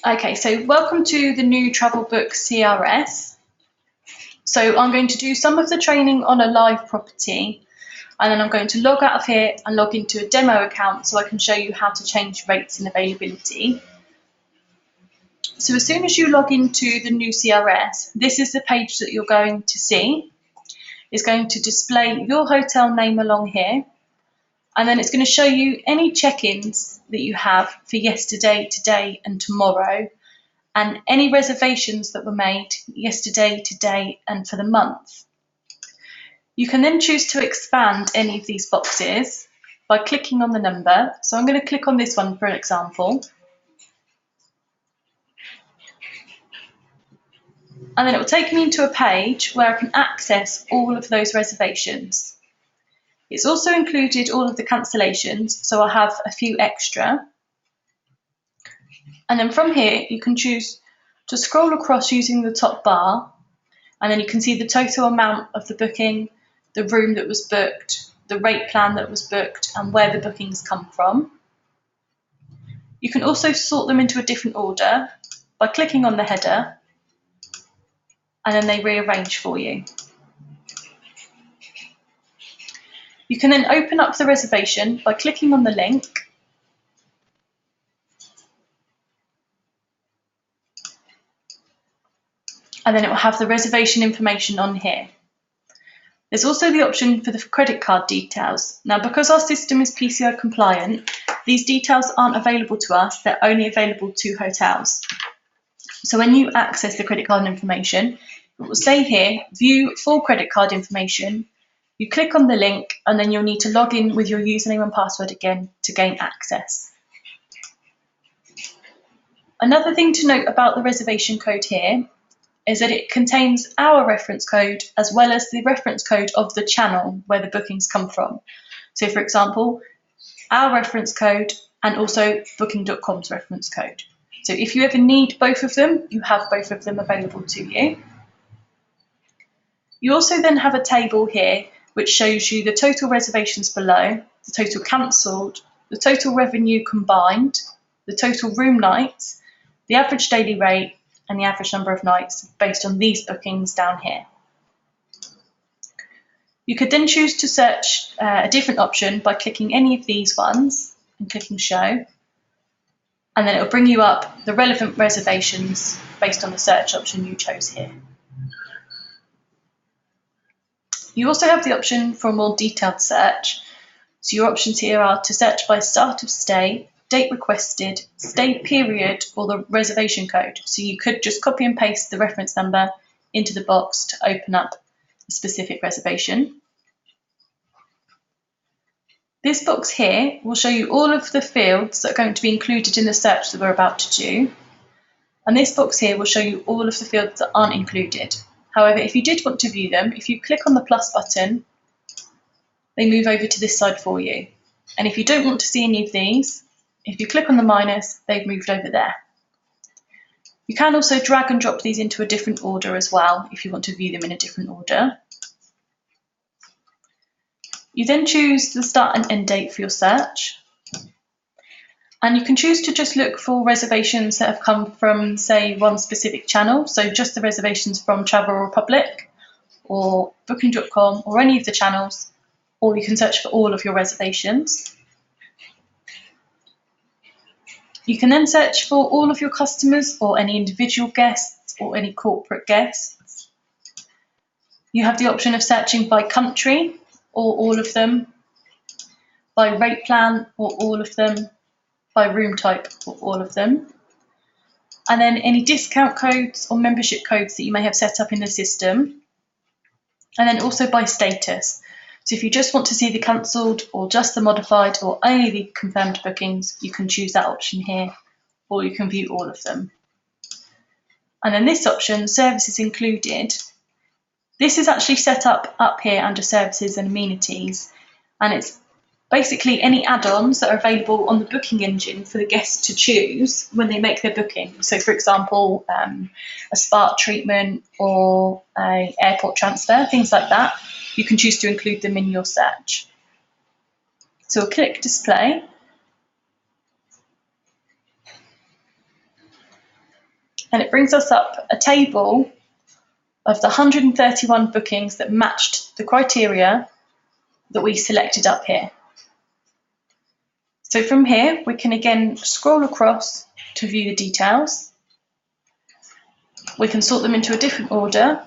Okay, so welcome to the new Travelbook CRS. So I'm going to do some of the training on a live property, and then I'm going to log out of here and log into a demo account so I can show you how to change rates and availability. So as soon as you log into the new CRS, this is the page that you're going to see. It's going to display your hotel name along here, and then it's going to show you any check-ins that you have for yesterday, today and tomorrow, and any reservations that were made yesterday, today and for the month. You can then choose to expand any of these boxes by clicking on the number. So I'm going to click on this one for an example. And then it will take me into a page where I can access all of those reservations. It's also included all of the cancellations, so I'll have a few extra. And then from here, you can choose to scroll across using the top bar, and then you can see the total amount of the booking, the room that was booked, the rate plan that was booked, and where the bookings come from. You can also sort them into a different order by clicking on the header, and then they rearrange for you. You can then open up the reservation by clicking on the link, and then it will have the reservation information on here. There's also the option for the credit card details. Now, because our system is PCI compliant, these details aren't available to us, they're only available to hotels. So when you access the credit card information, it will say here, view full credit card information. You click on the link, and then you'll need to log in with your username and password again to gain access. Another thing to note about the reservation code here is that it contains our reference code as well as the reference code of the channel where the bookings come from. So for example, our reference code and also booking.com's reference code. So if you ever need both of them, you have both of them available to you. You also then have a table here which shows you the total reservations below, the total cancelled, the total revenue combined, the total room nights, the average daily rate, and the average number of nights based on these bookings down here. You could then choose to search a different option by clicking any of these ones and clicking show, and then it will bring you up the relevant reservations based on the search option you chose here. You also have the option for a more detailed search. So your options here are to search by start of stay, date requested, stay period, or the reservation code. So you could just copy and paste the reference number into the box to open up a specific reservation. This box here will show you all of the fields that are going to be included in the search that we're about to do. And this box here will show you all of the fields that aren't included. However, if you did want to view them, if you click on the plus button, they move over to this side for you. And if you don't want to see any of these, if you click on the minus, they've moved over there. You can also drag and drop these into a different order as well, if you want to view them in a different order. You then choose the start and end date for your search. And you can choose to just look for reservations that have come from, say, one specific channel, so just the reservations from Travel Republic or Booking.com or any of the channels, or you can search for all of your reservations. You can then search for all of your customers or any individual guests or any corporate guests. You have the option of searching by country or all of them, by rate plan or all of them, by room type or all of them, and then any discount codes or membership codes that you may have set up in the system, and then also by status. So if you just want to see the cancelled or just the modified or only the confirmed bookings, you can choose that option here, or you can view all of them. And then this option, services included, this is actually set up here under services and amenities, and it's basically any add-ons that are available on the booking engine for the guests to choose when they make their booking. So for example, a spa treatment or an airport transfer, things like that. You can choose to include them in your search. So we'll click display. and it brings us up a table of the 131 bookings that matched the criteria that we selected up here. So from here, we can again scroll across to view the details. We can sort them into a different order,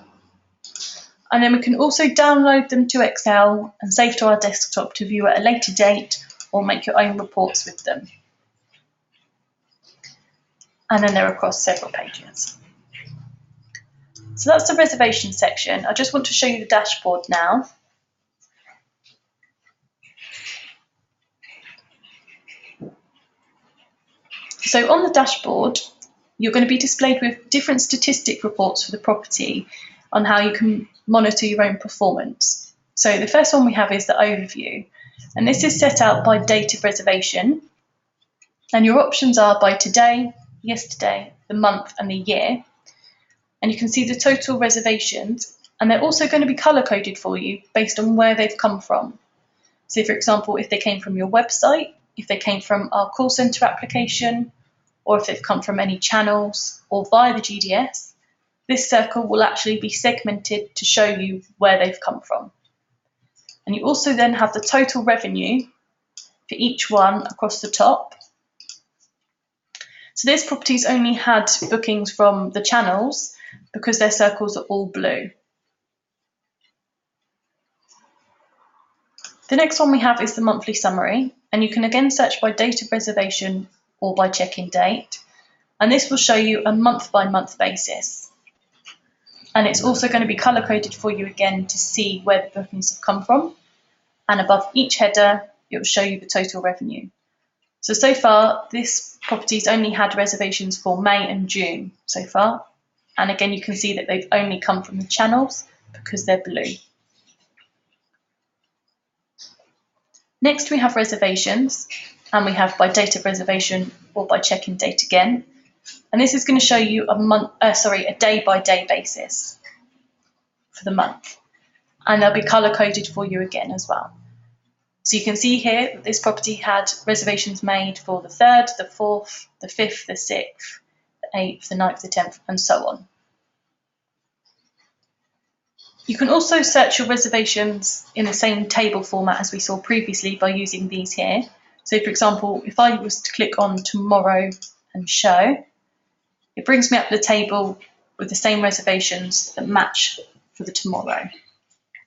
and then we can also download them to Excel and save to our desktop to view at a later date or make your own reports with them. And then they're across several pages. So that's the reservation section. I just want to show you the dashboard now. So on the dashboard, you're going to be displayed with different statistic reports for the property on how you can monitor your own performance. So the first one we have is the overview, and this is set out by date of reservation, and your options are by today, yesterday, the month and the year, and you can see the total reservations, and they're also going to be colour coded for you based on where they've come from. So for example, if they came from your website, if they came from our call centre application, or if they've come from any channels or via the GDS, this circle will actually be segmented to show you where they've come from. And you also then have the total revenue for each one across the top. So this property's only had bookings from the channels because their circles are all blue. The next one we have is the monthly summary, and you can again search by date of reservation or by check-in date, and this will show you a month-by-month basis. And it's also going to be colour-coded for you again to see where the bookings have come from, and above each header it will show you the total revenue. So far this property's only had reservations for May and June so far, and again you can see that they've only come from the channels because they're blue. Next we have reservations, and we have by date of reservation or by check-in date again, and this is going to show you a day-by-day basis for the month, and they'll be colour-coded for you again as well. So you can see here that this property had reservations made for the 3rd, the 4th, the 5th, the 6th, the 8th, the 9th, the 10th, and so on. You can also search your reservations in the same table format as we saw previously by using these here. So for example, if I was to click on tomorrow and show, it brings me up the table with the same reservations that match for the tomorrow.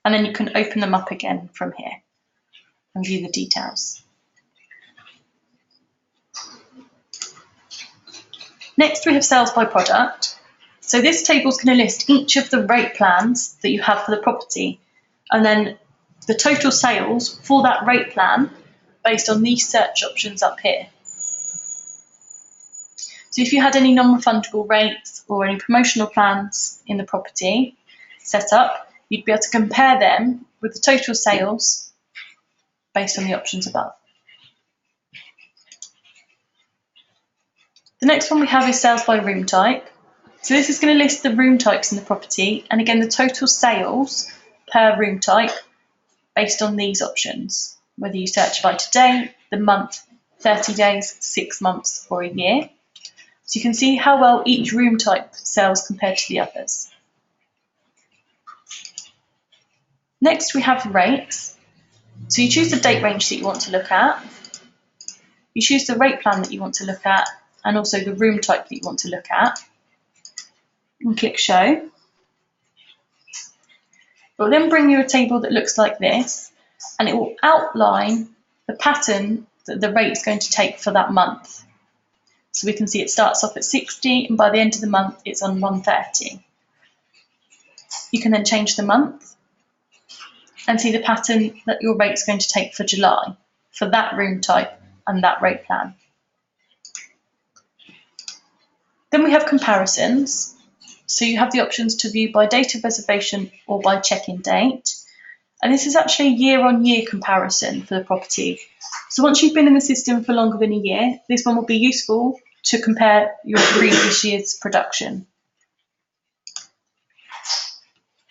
And then you can open them up again from here and view the details. Next we have sales by product. So this table is going to list each of the rate plans that you have for the property, and then the total sales for that rate plan based on these search options up here. So if you had any non-refundable rates or any promotional plans in the property set up, you'd be able to compare them with the total sales based on the options above. The next one we have is sales by room type. So this is going to list the room types in the property, and again the total sales per room type based on these options, whether you search by today, the month, 30 days, 6 months or a year. So you can see how well each room type sells compared to the others. Next we have rates. So you choose the date range that you want to look at, you choose the rate plan that you want to look at, and also the room type that you want to look at, and click show. It will then bring you a table that looks like this, and it will outline the pattern that the rate is going to take for that month. So we can see it starts off at 60, and by the end of the month it's on 130. You can then change the month and see the pattern that your rate is going to take for July for that room type and that rate plan. Then we have comparisons. So you have the options to view by date of reservation or by check-in date. And this is actually a year-on-year comparison for the property. So once you've been in the system for longer than a year, this one will be useful to compare your previous year's production.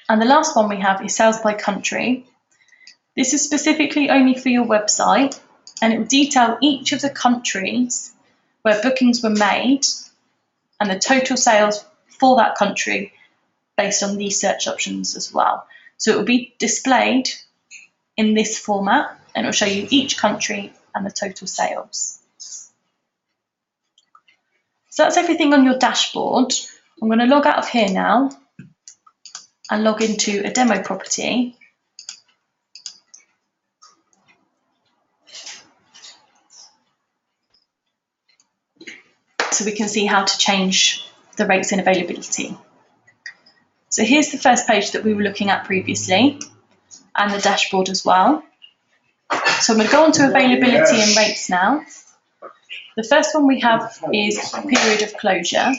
And the last one we have is sales by country. This is specifically only for your website, and it will detail each of the countries where bookings were made and the total sales for that country based on these search options as well. So it will be displayed in this format, and it will show you each country and the total sales. So that's everything on your dashboard. I'm going to log out of here now and log into a demo property. So we can see how to change the rates and availability. So here's the first page that we were looking at previously, and the dashboard as well. So I'm going to go on to availability and rates now. The first one we have is period of closure.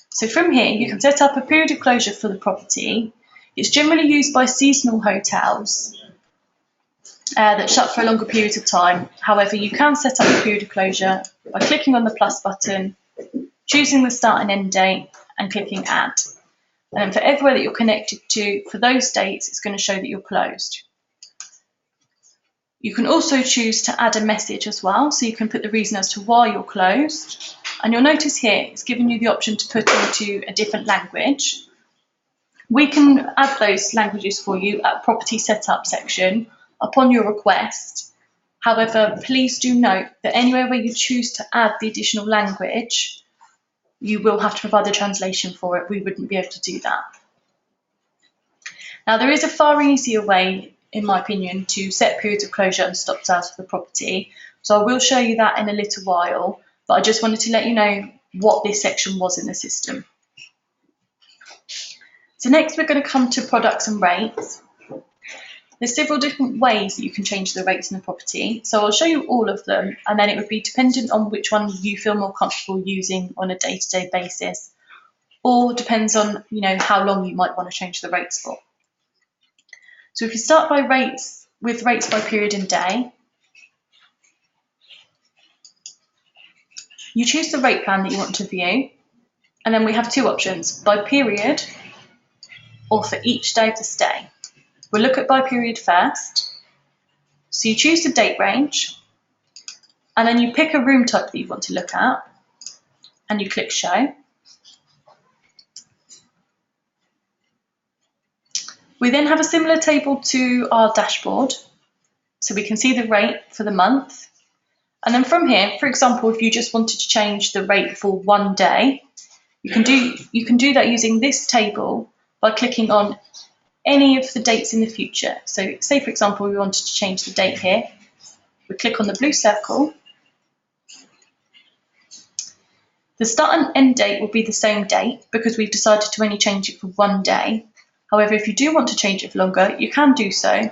So from here, you can set up a period of closure for the property. It's generally used by seasonal hotels that shut for a longer period of time. However, you can set up a period of closure by clicking on the plus button, choosing the start and end date, and clicking add. And then for everywhere that you're connected to, for those dates, it's going to show that you're closed. You can also choose to add a message as well, so you can put the reason as to why you're closed. And you'll notice here, it's giving you the option to put into a different language. We can add those languages for you at property setup section upon your request. However, please do note that anywhere where you choose to add the additional language, you will have to provide the translation for it. We wouldn't be able to do that. Now, there is a far easier way, in my opinion, to set periods of closure and stop sales for the property. So I will show you that in a little while, but I just wanted to let you know what this section was in the system. So next we're going to come to products and rates. There's several different ways that you can change the rates in the property. So I'll show you all of them, and then it would be dependent on which one you feel more comfortable using on a day-to-day basis, or depends on, how long you might want to change the rates for. So if you start by rates by period and day, you choose the rate plan that you want to view, and then we have two options, by period or for each day of the stay. We'll look at by period first. So you choose the date range, and then you pick a room type that you want to look at, and you click show. We then have a similar table to our dashboard, so we can see the rate for the month. And then from here, for example, if you just wanted to change the rate for one day, you can do that using this table by clicking on any of the dates in the future. So say, for example, we wanted to change the date here. We click on the blue circle. The start and end date will be the same date because we've decided to only change it for one day. However, if you do want to change it for longer, you can do so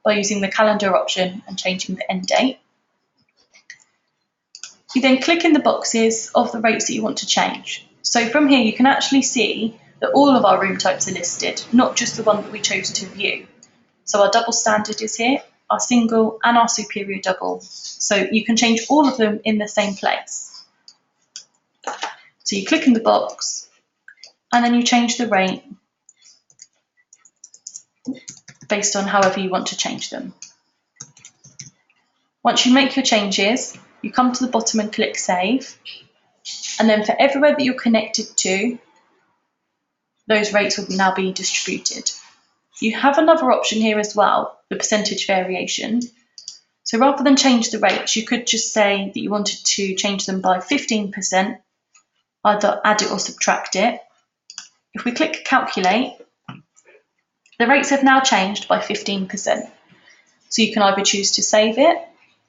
by using the calendar option and changing the end date. You then click in the boxes of the rates that you want to change. So from here, you can actually see that all of our room types are listed, not just the one that we chose to view. So our double standard is here, our single and our superior double. So you can change all of them in the same place. So you click in the box and then you change the rate based on however you want to change them. Once you make your changes, you come to the bottom and click save. And then for everywhere that you're connected to, those rates will now be distributed. You have another option here as well, the percentage variation. So rather than change the rates, you could just say that you wanted to change them by 15%, either add it or subtract it. If we click calculate, the rates have now changed by 15%. So you can either choose to save it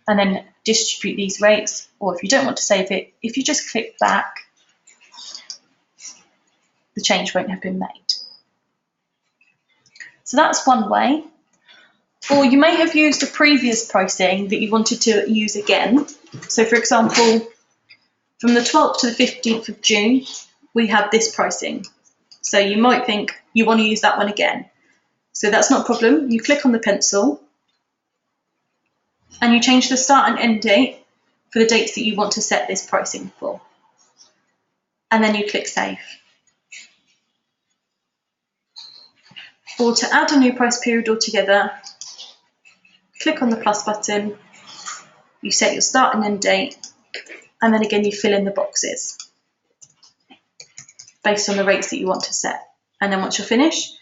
and then distribute these rates, or if you don't want to save it, if you just click back, the change won't have been made. So that's one way. Or you may have used a previous pricing that you wanted to use again. So for example, from the 12th to the 15th of June, we have this pricing. So you might think you want to use that one again. So that's not a problem. You click on the pencil and you change the start and end date for the dates that you want to set this pricing for. And then you click save. Or to add a new price period altogether, click on the plus button, you set your start and end date, and then again you fill in the boxes. based on the rates that you want to set. And then once you're finished,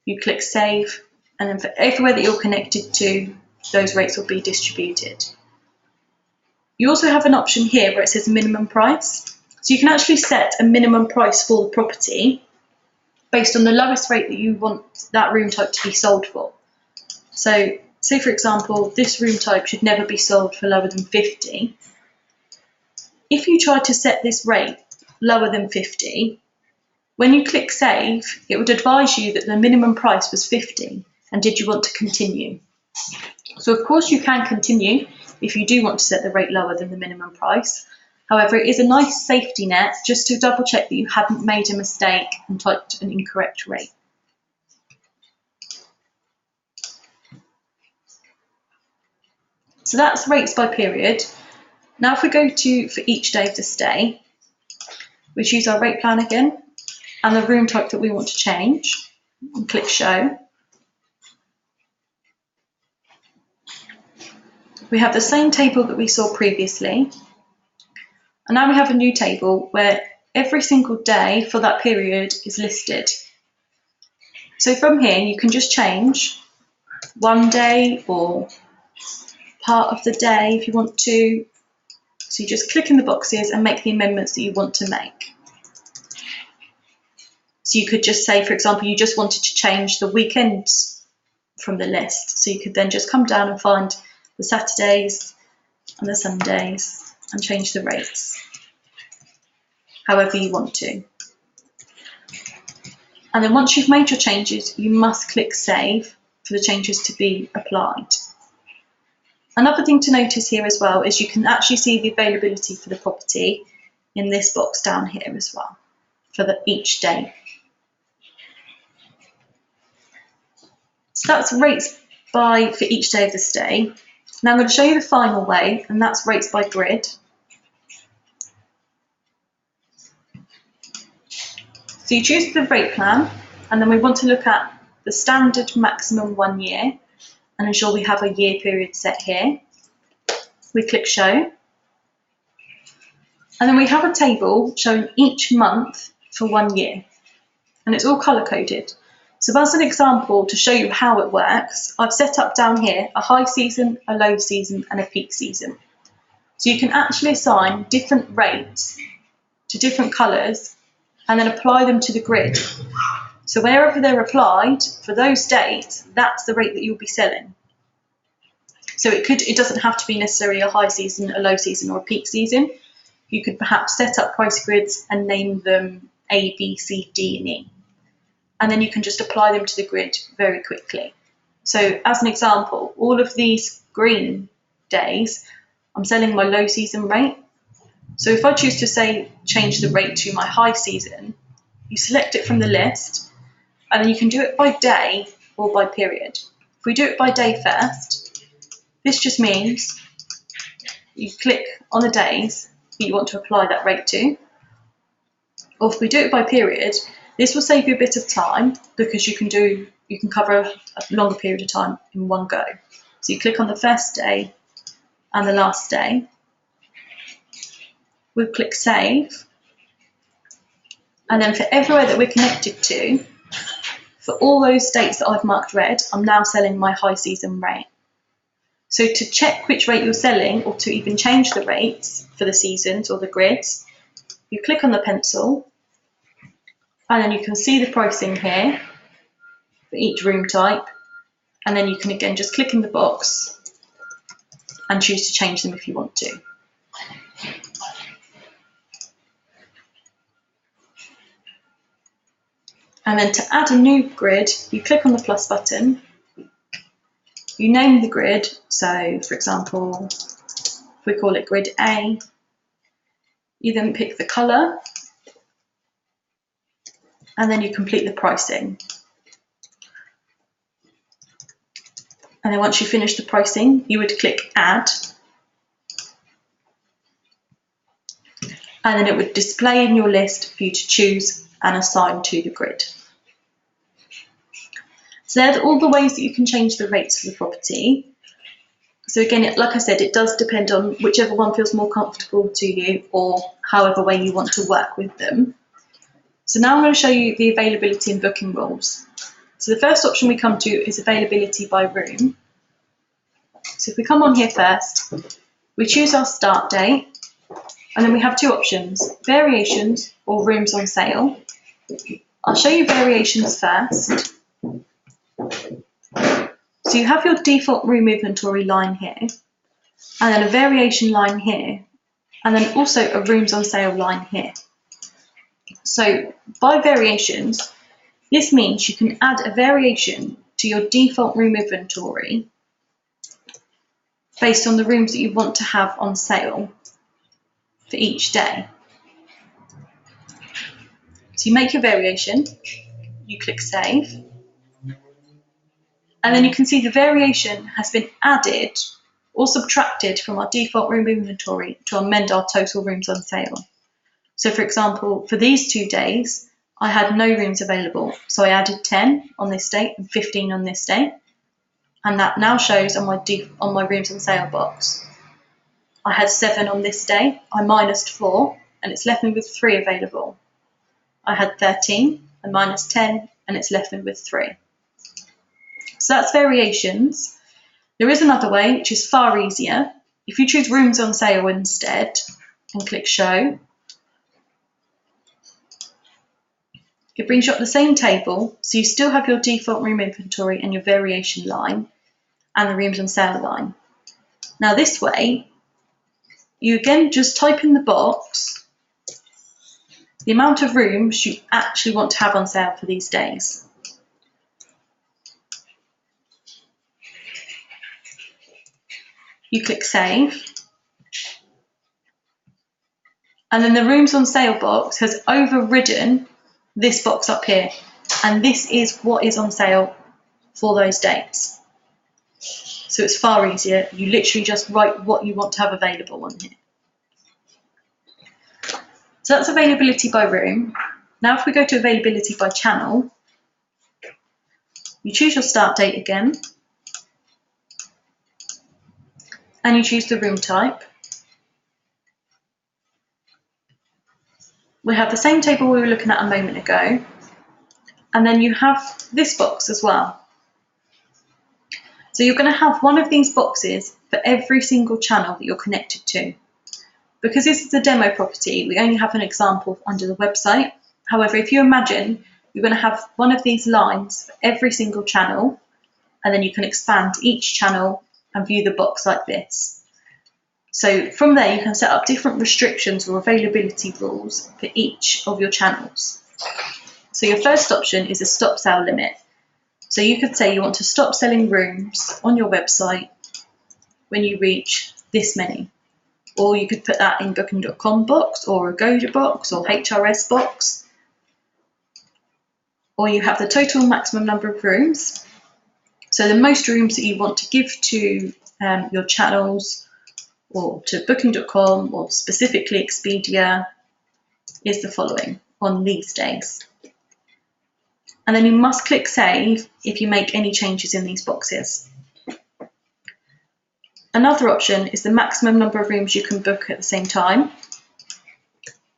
you click save, and then for everywhere that you're connected to, those rates will be distributed. You also have an option here where it says minimum price. So you can actually set a minimum price for the property based on the lowest rate that you want that room type to be sold for. So say for example, this room type should never be sold for lower than 50. If you try to set this rate lower than 50, when you click save, it would advise you that the minimum price was 50, and did you want to continue? So of course you can continue if you do want to set the rate lower than the minimum price. However, it is a nice safety net just to double check that you haven't made a mistake and typed an incorrect rate. So that's rates by period. Now if we go to for each day of the stay, we choose our rate plan again and the room type that we want to change and click show. We have the same table that we saw previously, and now we have a new table where every single day for that period is listed. So from here you can just change one day or part of the day if you want to. So you just click in the boxes and make the amendments that you want to make. So you could just say, for example, you just wanted to change the weekends from the list. So you could then just come down and find the Saturdays and the Sundays and change the rates however you want to. And then once you've made your changes, you must click save for the changes to be applied. Another thing to notice here as well is you can actually see the availability for the property in this box down here as well for each day. So that's rates for each day of the stay. Now I'm going to show you the final way, and that's rates by grid. So you choose the rate plan, and then we want to look at the standard maximum 1 year and ensure we have a year period set here. We click show, and then we have a table showing each month for 1 year, and it's all colour coded. So as an example, to show you how it works, I've set up down here a high season, a low season and a peak season. So you can actually assign different rates to different colours and then apply them to the grid. So wherever they're applied for those dates, that's the rate that you'll be selling. So it doesn't have to be necessarily a high season, a low season or a peak season. You could perhaps set up price grids and name them A, B, C, D and E. And then you can just apply them to the grid very quickly. So as an example, all of these green days, I'm selling my low season rate. So if I choose to say change the rate to my high season, you select it from the list, and then you can do it by day or by period. If we do it by day first, this just means you click on the days that you want to apply that rate to. Or if we do it by period, this will save you a bit of time because you can cover a longer period of time in one go. So you click on the first day and the last day. We'll click save. And then for everywhere that we're connected to, for all those dates that I've marked red, I'm now selling my high season rate. So to check which rate you're selling, or to even change the rates for the seasons or the grids, you click on the pencil, and then you can see the pricing here for each room type, and then you can again just click in the box and choose to change them if you want to. And then to add a new grid, you click on the plus button, you name the grid, so for example, if we call it grid A, you then pick the colour, and then you complete the pricing. And then once you finish the pricing, you would click add, and then it would display in your list for you to choose and assign to the grid. So they're all the ways that you can change the rates for the property. So again, like I said, it does depend on whichever one feels more comfortable to you or however way you want to work with them. So now I'm going to show you the availability and booking rules. So the first option we come to is availability by room. So if we come on here first, we choose our start date, and then we have two options, variations or rooms on sale. I'll show you variations first. So you have your default room inventory line here, and then a variation line here, and then also a rooms on sale line here. So by variations, this means you can add a variation to your default room inventory based on the rooms that you want to have on sale for each day. So you make your variation, you click save, and then you can see the variation has been added or subtracted from our default room inventory to amend our total rooms on sale. So for example, for these 2 days, I had no rooms available. So I added 10 on this date and 15 on this day. And that now shows on my rooms on sale box. I had 7 on this day, I minused 4, and it's left me with 3 available. I had 13, I minus 10, and it's left me with 3. So that's variations. There is another way, which is far easier. If you choose rooms on sale instead and click show, it brings you up the same table, so you still have your default room inventory and your variation line and the rooms on sale line. Now this way, you again just type in the box the amount of rooms you actually want to have on sale for these days. You click save, and then the rooms on sale box has overridden this box up here, and this is what is on sale for those dates. So it's far easier. You literally just write what you want to have available on here. So that's availability by room. Now if we go to availability by channel, you choose your start date again, and you choose the room type. We have the same table we were looking at a moment ago, and then you have this box as well. So you're going to have one of these boxes for every single channel that you're connected to. Because this is a demo property, we only have an example under the website. However, if you imagine, you're going to have one of these lines for every single channel, and then you can expand each channel and view the box like this. So from there, you can set up different restrictions or availability rules for each of your channels. So your first option is a stop sale limit. So you could say you want to stop selling rooms on your website when you reach this many. Or you could put that in booking.com box or Agoda box or HRS box. Or you have the total maximum number of rooms. So the most rooms that you want to give to your channels or to booking.com or specifically Expedia is the following on these days. And then you must click save if you make any changes in these boxes. Another option is the maximum number of rooms you can book at the same time.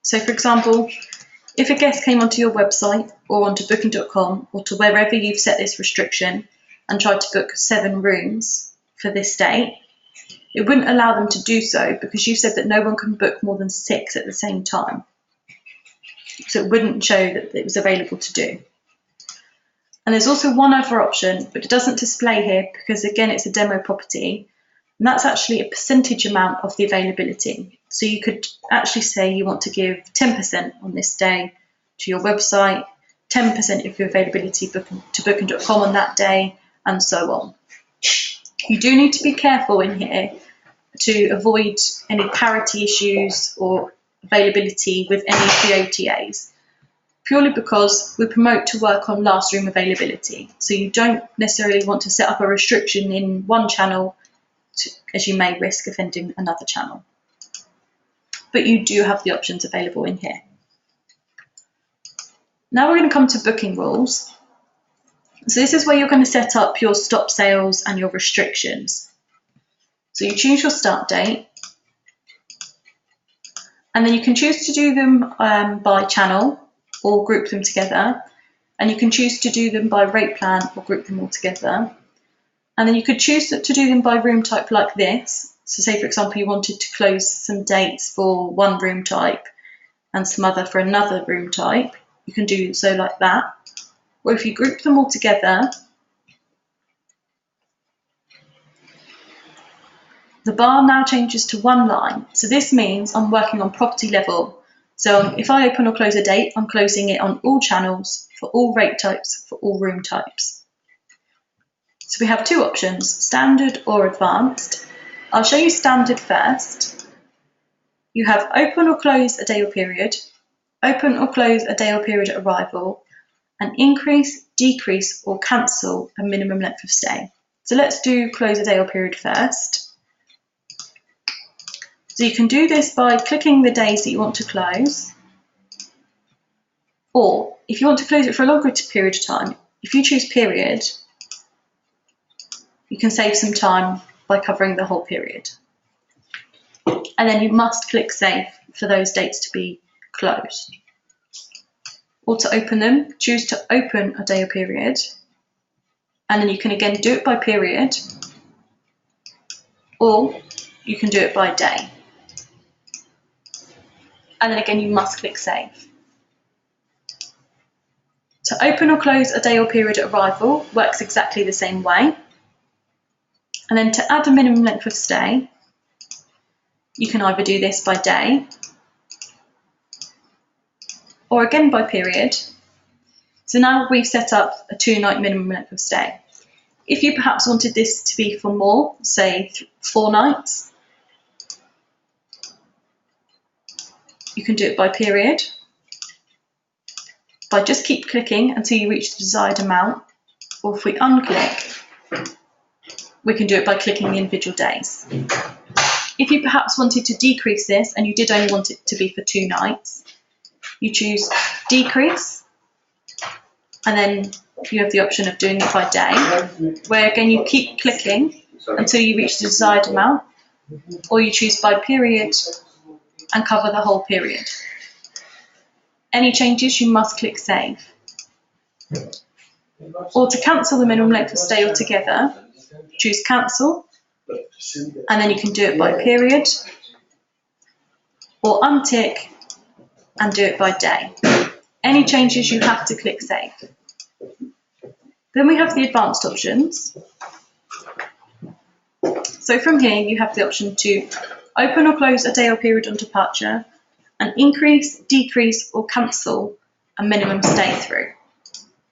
So for example, if a guest came onto your website or onto booking.com or to wherever you've set this restriction and tried to book 7 rooms for this date, it wouldn't allow them to do so because you said that no one can book more than 6 at the same time. So it wouldn't show that it was available to do. And there's also one other option, but it doesn't display here because again, it's a demo property. And that's actually a percentage amount of the availability. So you could actually say you want to give 10% on this day to your website, 10% of your availability to booking.com on that day, and so on. You do need to be careful in here to avoid any parity issues or availability with any of the OTAs, purely because we promote to work on last room availability. So you don't necessarily want to set up a restriction in one channel as you may risk offending another channel. But you do have the options available in here. Now we're going to come to booking rules. So this is where you're going to set up your stop sales and your restrictions. So you choose your start date, and then you can choose to do them by channel, or group them together. And you can choose to do them by rate plan or group them all together. And then you could choose to do them by room type like this. So say, for example, you wanted to close some dates for one room type and some other for another room type. You can do so like that. Or if you group them all together, the bar now changes to one line. So this means I'm working on property level. So if I open or close a date, I'm closing it on all channels, for all rate types, for all room types. So we have two options, standard or advanced. I'll show you standard first. You have open or close a day or period, open or close a day or period at arrival, and increase, decrease, or cancel a minimum length of stay. So let's do close a day or period first. So you can do this by clicking the days that you want to close, or if you want to close it for a longer period of time, if you choose period, you can save some time by covering the whole period. And then you must click save for those dates to be closed. Or to open them, choose to open a day or period, and then you can again do it by period, or you can do it by day. And then again, you must click save. To open or close a day or period at arrival works exactly the same way. And then to add a minimum length of stay, you can either do this by day, or again by period. So now we've set up a 2-night minimum length of stay. If you perhaps wanted this to be for more, say 4 nights, you can do it by period, by just keep clicking until you reach the desired amount, or if we unclick, we can do it by clicking the individual days. If you perhaps wanted to decrease this and you did only want it to be for 2 nights, you choose decrease, and then you have the option of doing it by day, where again you keep clicking until you reach the desired amount, or you choose by period and cover the whole period. Any changes, you must click save. Or to cancel the minimum length of stay altogether, choose cancel, and then you can do it by period, or untick and do it by day. Any changes, you have to click save. Then we have the advanced options. So from here, you have the option to open or close a day or period on departure, and increase, decrease, or cancel a minimum stay through.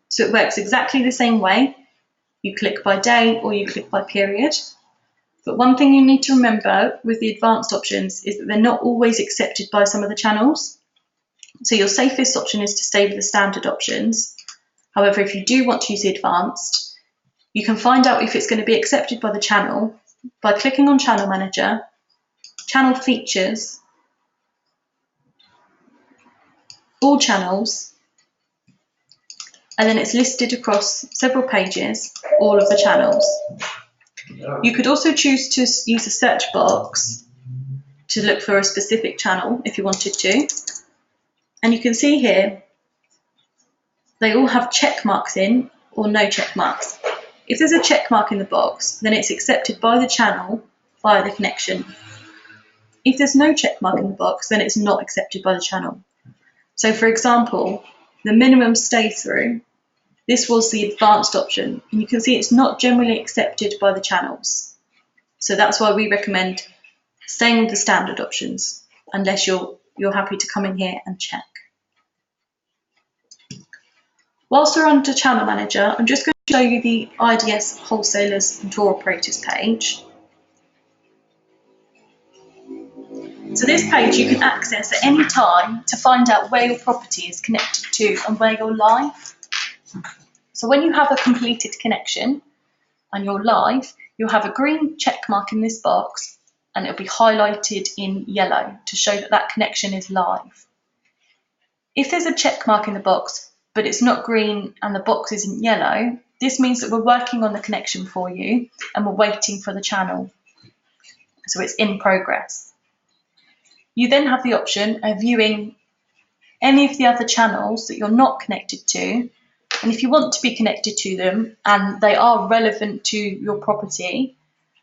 So it works exactly the same way. You click by day or you click by period. But one thing you need to remember with the advanced options is that they're not always accepted by some of the channels. So your safest option is to stay with the standard options. However, if you do want to use the advanced, you can find out if it's going to be accepted by the channel by clicking on Channel Manager, Channel Features, All Channels, and then it's listed across several pages, all of the channels. You could also choose to use a search box to look for a specific channel if you wanted to. And you can see here, they all have check marks in or no check marks. If there's a check mark in the box, then it's accepted by the channel via the connection. If there's no check mark in the box, then it's not accepted by the channel. So for example, the minimum stay through, this was the advanced option, and you can see it's not generally accepted by the channels. So that's why we recommend staying with the standard options, unless you're happy to come in here and check. Whilst we're under Channel Manager, I'm just going to show you the IDS Wholesalers and Tour Operators page. So this page you can access at any time to find out where your property is connected to and where you're live. So when you have a completed connection and you're live, you'll have a green check mark in this box and it'll be highlighted in yellow to show that that connection is live. If there's a check mark in the box but it's not green and the box isn't yellow, this means that we're working on the connection for you and we're waiting for the channel. So it's in progress. You then have the option of viewing any of the other channels that you're not connected to. And if you want to be connected to them and they are relevant to your property,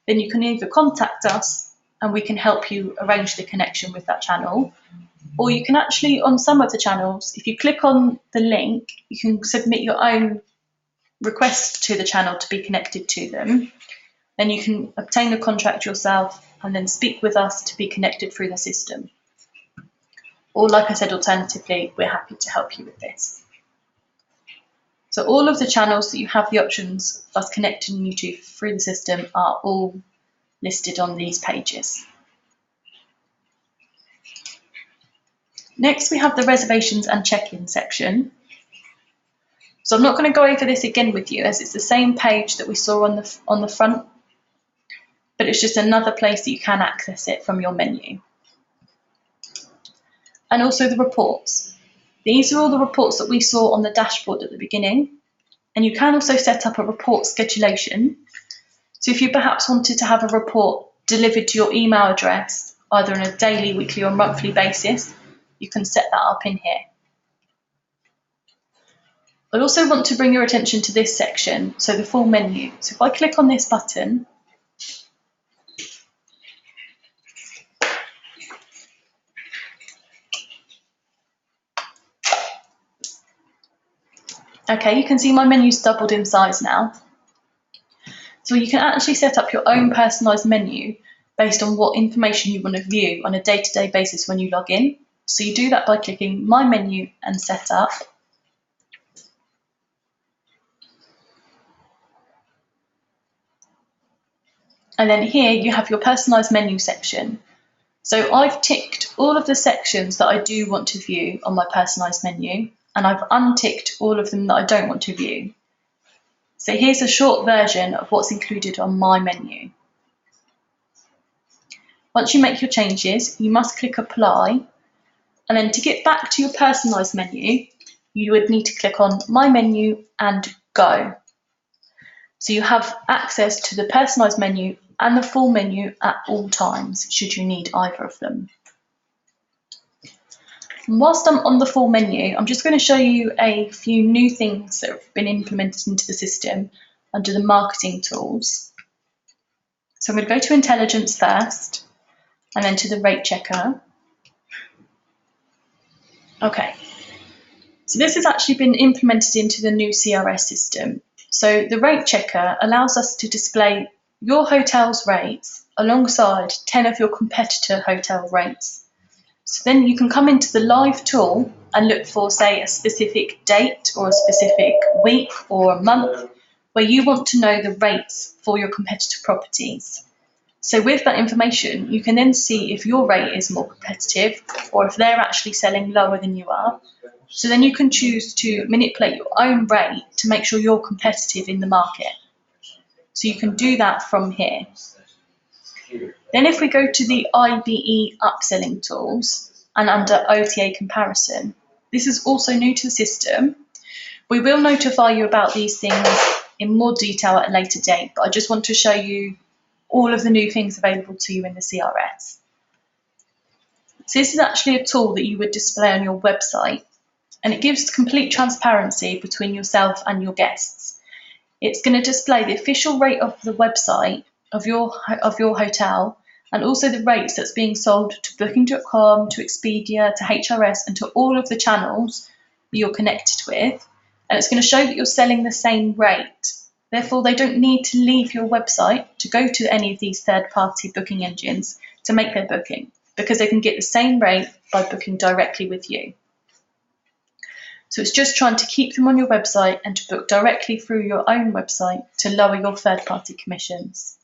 then you can either contact us and we can help you arrange the connection with that channel. Or you can actually, on some of the channels, if you click on the link, you can submit your own request to the channel to be connected to them. Then you can obtain a contract yourself and then speak with us to be connected through the system. Or like I said, alternatively, we're happy to help you with this. So all of the channels that you have the options of us connecting you to through the system are all listed on these pages. Next, we have the reservations and check-in section. So I'm not going to go over this again with you, as it's the same page that we saw on the front, but it's just another place that you can access it from your menu. And also the reports. These are all the reports that we saw on the dashboard at the beginning, and you can also set up a report schedulation. So if you perhaps wanted to have a report delivered to your email address, either on a daily, weekly or monthly basis, you can set that up in here. I also want to bring your attention to this section, so the full menu. So if I click on this button, okay, you can see my menu's doubled in size now. So you can actually set up your own personalised menu based on what information you want to view on a day-to-day basis when you log in. So you do that by clicking My Menu and Set Up. And then here you have your personalised menu section. So I've ticked all of the sections that I do want to view on my personalised menu, and I've unticked all of them that I don't want to view. So here's a short version of what's included on my menu. Once you make your changes, you must click Apply, and then to get back to your personalised menu, you would need to click on My Menu and Go. So you have access to the personalised menu and the full menu at all times, should you need either of them. And whilst I'm on the full menu, I'm just going to show you a few new things that have been implemented into the system under the marketing tools. So I'm going to go to Intelligence first, and then to the Rate Checker. Okay, so this has actually been implemented into the new CRS system. So the Rate Checker allows us to display your hotel's rates alongside 10 of your competitor hotel rates. So then you can come into the live tool and look for, say, a specific date or a specific week or a month where you want to know the rates for your competitor properties. So with that information, you can then see if your rate is more competitive or if they're actually selling lower than you are. So then you can choose to manipulate your own rate to make sure you're competitive in the market. So you can do that from here. Then if we go to the IBE upselling tools and under OTA comparison, this is also new to the system. We will notify you about these things in more detail at a later date, but I just want to show you all of the new things available to you in the CRS. So this is actually a tool that you would display on your website, and it gives complete transparency between yourself and your guests. It's going to display the official rate of the website of your hotel, and also the rates that's being sold to Booking.com, to Expedia, to HRS, and to all of the channels that you're connected with. And it's going to show that you're selling the same rate. Therefore, they don't need to leave your website to go to any of these third-party booking engines to make their booking, because they can get the same rate by booking directly with you. So it's just trying to keep them on your website and to book directly through your own website to lower your third-party commissions.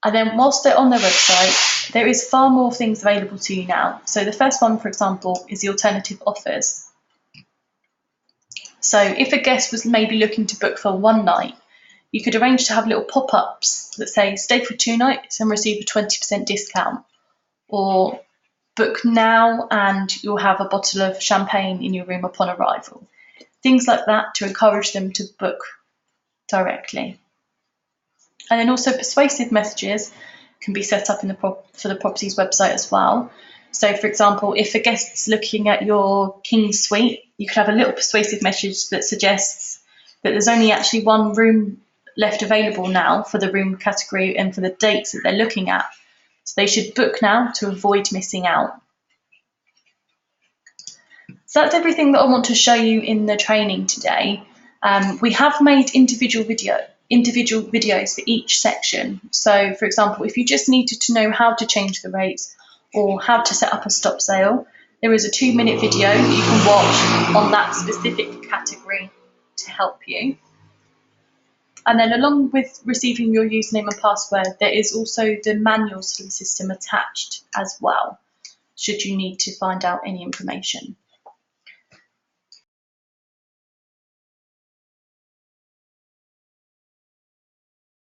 And then whilst they're on their website, there is far more things available to you now. So the first one, for example, is the alternative offers. So if a guest was maybe looking to book for one night, you could arrange to have little pop-ups that say stay for 2 nights and receive a 20% discount, or book now and you'll have a bottle of champagne in your room upon arrival. Things like that to encourage them to book directly. And then also persuasive messages can be set up for the property's website as well. So for example, if a guest's looking at your King Suite, you could have a little persuasive message that suggests that there's only actually one room left available now for the room category and for the dates that they're looking at. So they should book now to avoid missing out. So that's everything that I want to show you in the training today. We have made individual videos for each section. So for example, if you just needed to know how to change the rates or how to set up a stop sale, there is a 2-minute video that you can watch on that specific category to help you. And then along with receiving your username and password, there is also the manuals for the system attached as well, should you need to find out any information.